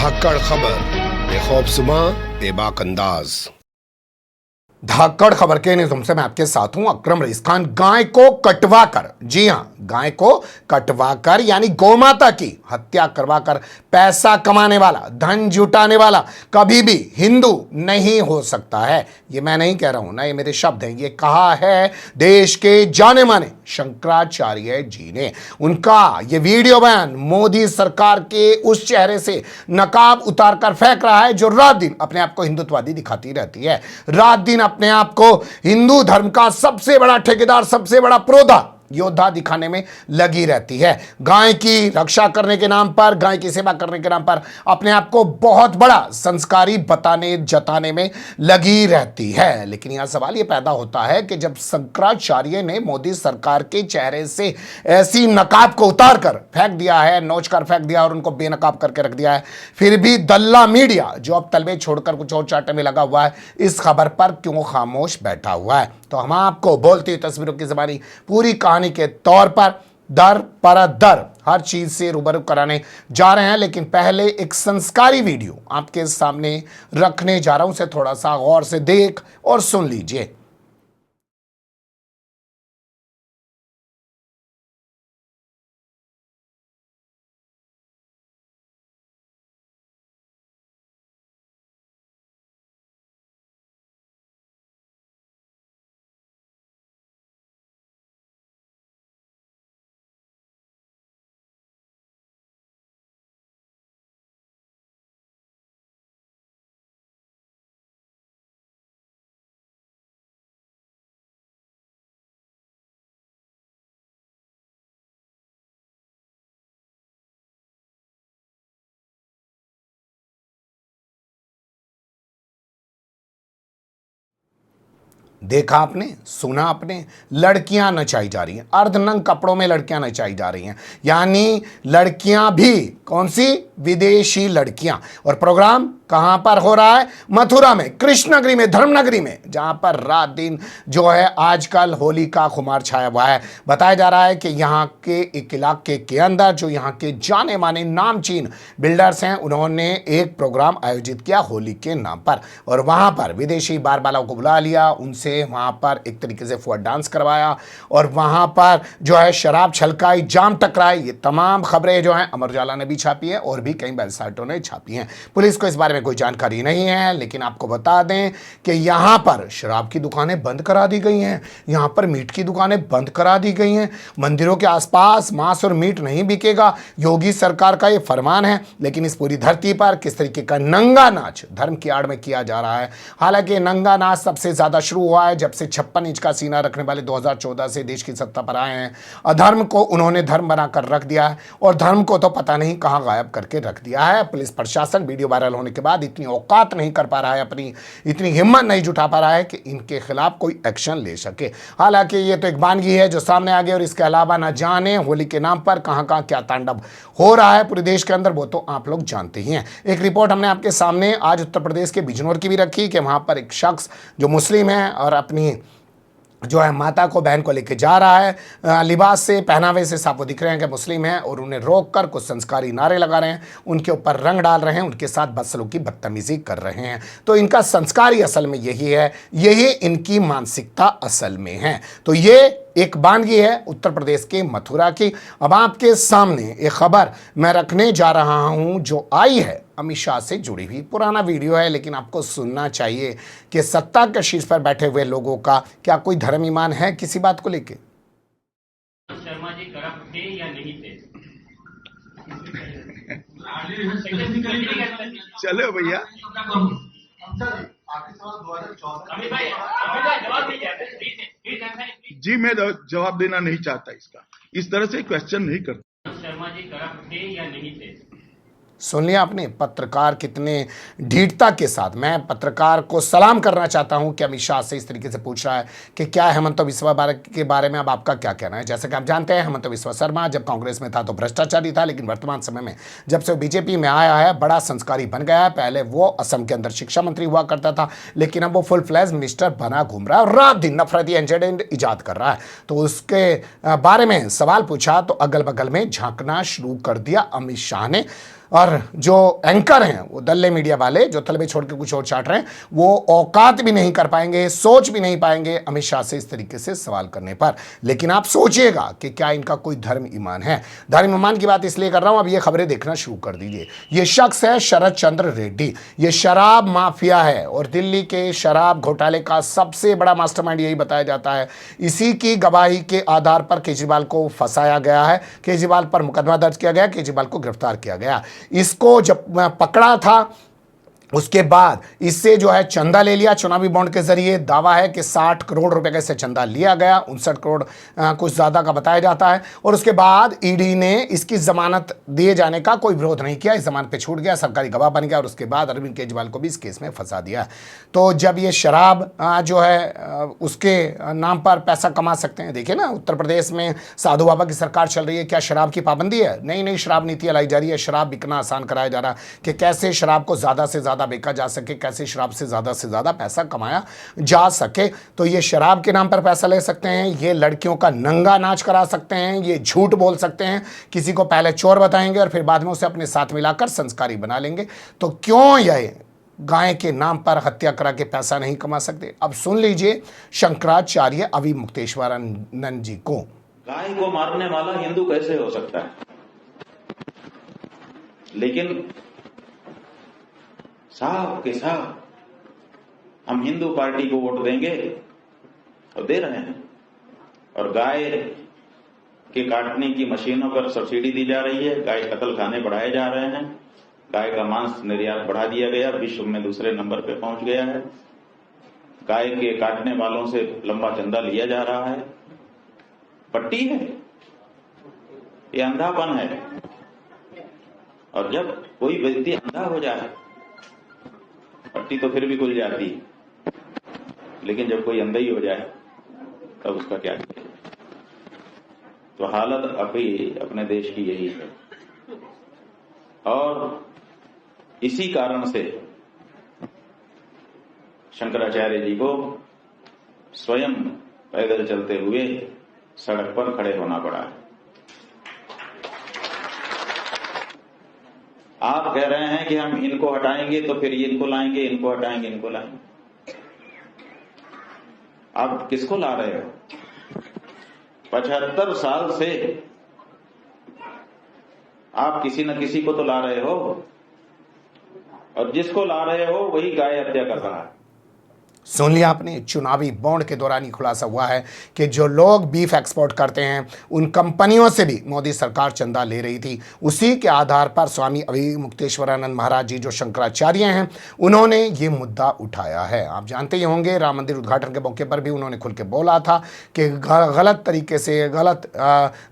धाकड़ खबर, बेखौफजुमा, बेबाक अंदाज। धाकड़ खबर के निज़म से मैं आपके साथ हूं अकरम रईस खान। गाय को कटवाकर, जी हां, गाय को कटवाकर यानी गौमाता की हत्या करवाकर पैसा कमाने वाला, धन जुटाने वाला कभी भी हिंदू नहीं हो सकता है। ये मैं नहीं कह रहा हूं ना, ये मेरे शब्द हैं। ये कहा है देश के जाने माने शंकराचार्य जी ने। उनका ये वीडियो बयान मोदी सरकार के उस चेहरे से नकाब उतार कर फेंक रहा है जो रात दिन अपने आप को हिंदुत्ववादी दिखाती रहती है, रात दिन अपने आप को हिंदू धर्म का सबसे बड़ा ठेकेदार, सबसे बड़ा प्रोधा, योद्धा दिखाने में लगी रहती है। गाय की रक्षा करने के नाम पर, गाय की सेवा करने के नाम पर अपने आप को बहुत बड़ा संस्कारी बताने जताने में लगी रहती है। लेकिन यह सवाल यह पैदा होता है कि जब शंकराचार्य ने मोदी सरकार के चेहरे से ऐसी नकाब को उतार कर फेंक दिया है, नोच कर फेंक दिया और उनको बेनकाब करके रख दिया है, फिर भी दल्ला मीडिया जो अब तलबे छोड़कर कुछ और चाटने में लगा हुआ है, इस खबर पर क्यों खामोश बैठा हुआ है? तो हम आपको बोलती हुई तस्वीरों की ज़बानी पूरी कहानी के तौर पर दर पर दर हर चीज से रूबरू कराने जा रहे हैं। लेकिन पहले एक संस्कारी वीडियो आपके सामने रखने जा रहा हूं, उसे थोड़ा सा गौर से देख और सुन लीजिए। देखा आपने, सुना आपने, लड़कियां नचाई जा रही हैं, अर्धनंग कपड़ों में लड़कियां नचाई जा रही हैं, यानी लड़कियां भी कौन सी, विदेशी लड़कियां। और प्रोग्राम कहां पर हो रहा है? मथुरा में, कृष्ण नगरी में, धर्मनगरी में, जहां पर रात दिन जो है आजकल होली का खुमार छाया हुआ है। बताया जा रहा है कि यहां के एक इलाके के अंदर जो यहां के जाने माने नामचीन बिल्डर्स हैं, उन्होंने एक प्रोग्राम आयोजित किया होली के नाम पर, और वहां पर विदेशी बारबालाओं को बुला लिया, उनसे वहां पर एक तरीके से फुआ डांस करवाया और वहां पर जो है शराब छलकाई, जाम टकराई। ये तमाम खबरें जो हैं अमर उजाला ने भी छापी है और भी कई वेबसाइटों ने छापी हैं। पुलिस को इस बारे में कोई जानकारी नहीं है, लेकिन आपको बता दें कि यहां पर शराब की दुकानें बंद करा दी गई हैं, यहां पर मीट की दुकानें बंद करा दी गई हैं। मंदिरों के आसपास मांस और मीट नहीं बिकेगा, योगी सरकार का यह फरमान है। लेकिन इस पूरी धरती पर किस तरीके का नंगा नाच धर्म की आड़ में किया जा रहा है। हालांकि नंगा नाच सबसे ज्यादा शुरू हुआ है जब से 56 इंच का सीना रखने वाले 2014 से देश की सत्ता पर आए हैं। अधर्म को उन्होंने धर्म बनाकर रख दिया है और धर्म को तो पता नहीं कहां गायब करके रख दिया है। पुलिस प्रशासन वीडियो वायरल होने के बाद इतनी औकात नहीं कर पा रहा है, अपनी इतनी हिम्मत नहीं जुटा पा रहा है कि इनके खिलाफ कोई एक्शन ले सके। हालांकि ये तो एक वानगी है जो सामने आ गई और इसके अलावा न जाने होली के नाम पर कहां कहां क्या तांडव हो रहा है पूरे देश के अंदर, वो तो आप लोग जानते ही हैं। एक रिपोर्ट हमने आपके सामने आज उत्तर प्रदेश के बिजनौर की भी रखी कि वहां पर एक शख्स जो मुस्लिम है और अपनी जो है माता को, बहन को लेके जा रहा है, लिबास से, पहनावे से साफ वो दिख रहे हैं कि मुस्लिम हैं, और उन्हें रोक कर कुछ संस्कारी नारे लगा रहे हैं, उनके ऊपर रंग डाल रहे हैं, उनके साथ बदसलूकी बदतमीजी कर रहे हैं। तो इनका संस्कारी असल में यही है, यही इनकी मानसिकता असल में है। तो ये एक वानगी है उत्तर प्रदेश के मथुरा की। अब आपके सामने एक खबर मैं रखने जा रहा हूं जो आई है अमित शाह से जुड़ी हुई। पुराना वीडियो है लेकिन आपको सुनना चाहिए कि सत्ता के शीर्ष पर बैठे हुए लोगों का क्या कोई धर्म ईमान है किसी बात को लेके? शर्मा जी करप्ट थे या नहीं थे? चलो भैया, अमित भाई जवाब दीजिए। जी मैं जवाब देना नहीं चाहता इसका, इस तरह से क्वेश्चन नहीं करता। शर्मा जी करप्ट थे या नहीं थे? सुन लिया आपने, पत्रकार कितने ढीठता के साथ, मैं पत्रकार को सलाम करना चाहता हूं कि अमित शाह से इस तरीके से पूछ रहा है कि क्या हेमंत बिस्वा के बारे में अब आपका क्या कहना है। जैसे कि आप जानते हैं हेमंत बिस्वा शर्मा जब कांग्रेस में था तो भ्रष्टाचारी था, लेकिन वर्तमान समय में जब से बीजेपी में आया है बड़ा संस्कारी बन गया है। पहले वो असम के अंदर शिक्षा मंत्री हुआ करता था, लेकिन अब वो फुल फ्लैज मिनिस्टर बना घूम रहा है और रात दिन नफरती एजेंडे इजाद कर रहा है। तो उसके बारे में सवाल पूछा तो अगल बगल में झांकना शुरू कर दिया अमित शाह ने। और जो एंकर हैं वो दल्ले मीडिया वाले जो तलबे छोड़ के कुछ और चाट रहे हैं, वो औकात भी नहीं कर पाएंगे, सोच भी नहीं पाएंगे अमित शाह से इस तरीके से सवाल करने पर। लेकिन आप सोचिएगा कि क्या इनका कोई धर्म ईमान है। धर्म ईमान की बात इसलिए कर रहा हूं, अब ये खबरें देखना शुरू कर दीजिए। ये शख्स है शरद चंद्र रेड्डी, ये शराब माफिया है और दिल्ली के शराब घोटाले का सबसे बड़ा मास्टरमाइंड यही बताया जाता है। इसी की गवाही के आधार पर केजरीवाल को फंसाया गया है, केजरीवाल पर मुकदमा दर्ज किया गया, केजरीवाल को गिरफ्तार किया गया। इसको जब पकड़ा था उसके बाद इससे जो है चंदा ले लिया चुनावी बॉन्ड के जरिए। दावा है कि 60 करोड़ रुपए का इससे चंदा लिया गया, 59 करोड़ कुछ ज्यादा का बताया जाता है। और उसके बाद ईडी ने इसकी जमानत दिए जाने का कोई विरोध नहीं किया, इस जमानत पे छूट गया, सरकारी गवाह बन गया और उसके बाद अरविंद केजरीवाल को भी इस केस में फंसा दिया। तो जब ये शराब जो है उसके नाम पर पैसा कमा सकते हैं। देखिए ना, उत्तर प्रदेश में साधु बाबा की सरकार चल रही है, क्या शराब की पाबंदी है? नई नई शराब नीतियां लाई जा रही है, शराब बिकना आसान कराया जा रहा है कि कैसे शराब को ज्यादा से ज्यादा बेचा जा सके, कैसे शराब से ज्यादा पैसा कमाया जा सके। तो ये शराब के नाम पर पैसा ले सकते हैं, ये लड़कियों का नंगा नाच करा सकते हैं, ये झूठ बोल सकते हैं, किसी को पहले चोर बताएंगे और फिर बाद में उसे अपने साथ मिलाकर संस्कारी बना लेंगे। तो क्यों ये गाय के नाम पर हत्या करा के पैसा नहीं कमा सकते? अब सुन लीजिए शंकराचार्य अवि मुक्तेश्वरानंद जी को। गाय को मारने वाला हिंदू कैसे हो सकता है? लेकिन साफ के साफ हम हिंदू पार्टी को वोट देंगे और दे रहे हैं। और गाय के काटने की मशीनों पर सब्सिडी दी जा रही है, गाय कत्ल खाने बढ़ाए जा रहे हैं, गाय का मांस निर्यात बढ़ा दिया गया, विश्व में दूसरे नंबर पे पहुंच गया है। गाय के काटने वालों से लंबा चंदा लिया जा रहा है। पट्टी है, ये अंधापन है। और जब कोई व्यक्ति अंधा हो जाए, पट्टी तो फिर भी खुल जाती है, लेकिन जब कोई अंधा ही हो जाए तब उसका क्या किया? तो हालत अभी अपने देश की यही है। और इसी कारण से शंकराचार्य जी को स्वयं पैदल चलते हुए सड़क पर खड़े होना पड़ा है। आप कह रहे हैं कि हम इनको हटाएंगे तो फिर इनको लाएंगे, इनको हटाएंगे इनको लाएंगे। आप किसको ला रहे हो? 75 साल से आप किसी न किसी को तो ला रहे हो, और जिसको ला रहे हो वही गाय हत्या कर रहा है। सुन लिया आपने, चुनावी बॉन्ड के दौरान ही खुलासा हुआ है कि जो लोग बीफ एक्सपोर्ट करते हैं उन कंपनियों से भी मोदी सरकार चंदा ले रही थी। उसी के आधार पर स्वामी अवि मुक्तेश्वरानंद महाराज जी जो शंकराचार्य हैं, उन्होंने ये मुद्दा उठाया है। आप जानते ही होंगे, राम मंदिर उद्घाटन के मौके पर भी उन्होंने खुल के बोला था कि गलत तरीके से, गलत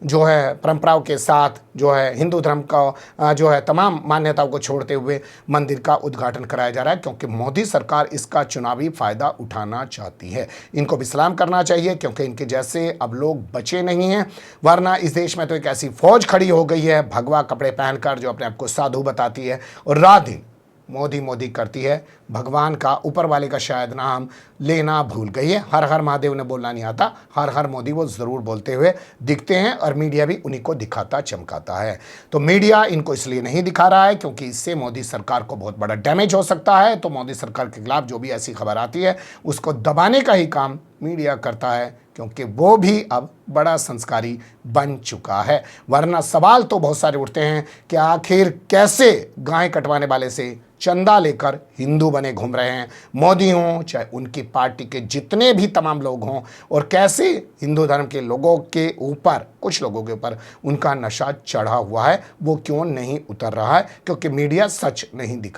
जो है परंपराओं के साथ जो है हिंदू धर्म का जो है तमाम मान्यताओं को छोड़ते हुए मंदिर का उद्घाटन कराया जा रहा है, क्योंकि मोदी सरकार इसका चुनावी फायदा उठाना चाहती है। इनको विश्राम करना चाहिए, क्योंकि इनके जैसे अब लोग बचे नहीं हैं। वरना इस देश में तो एक ऐसी फौज खड़ी हो गई है भगवा कपड़े पहनकर, जो अपने आप को साधु बताती है और रात दिन मोदी मोदी करती है। भगवान का, ऊपर वाले का शायद नाम लेना भूल गई है। हर हर महादेव ने बोलना नहीं आता, हर हर मोदी वो ज़रूर बोलते हुए दिखते हैं और मीडिया भी उन्हीं को दिखाता चमकाता है। तो मीडिया इनको इसलिए नहीं दिखा रहा है क्योंकि इससे मोदी सरकार को बहुत बड़ा डैमेज हो सकता है। तो मोदी सरकार के खिलाफ जो भी ऐसी खबर आती है उसको दबाने का ही काम मीडिया करता है, क्योंकि वो भी अब बड़ा संस्कारी बन चुका है। वरना सवाल तो बहुत सारे उठते हैं कि आखिर कैसे गाय कटवाने वाले से चंदा लेकर हिंदू बने घूम रहे हैं मोदी हों चाहे उनकी पार्टी के जितने भी तमाम लोग हों, और कैसे हिंदू धर्म के लोगों के ऊपर, कुछ लोगों के ऊपर उनका नशा चढ़ा हुआ है। वो क्यों नहीं उतर रहा है? क्योंकि मीडिया सच नहीं दिखा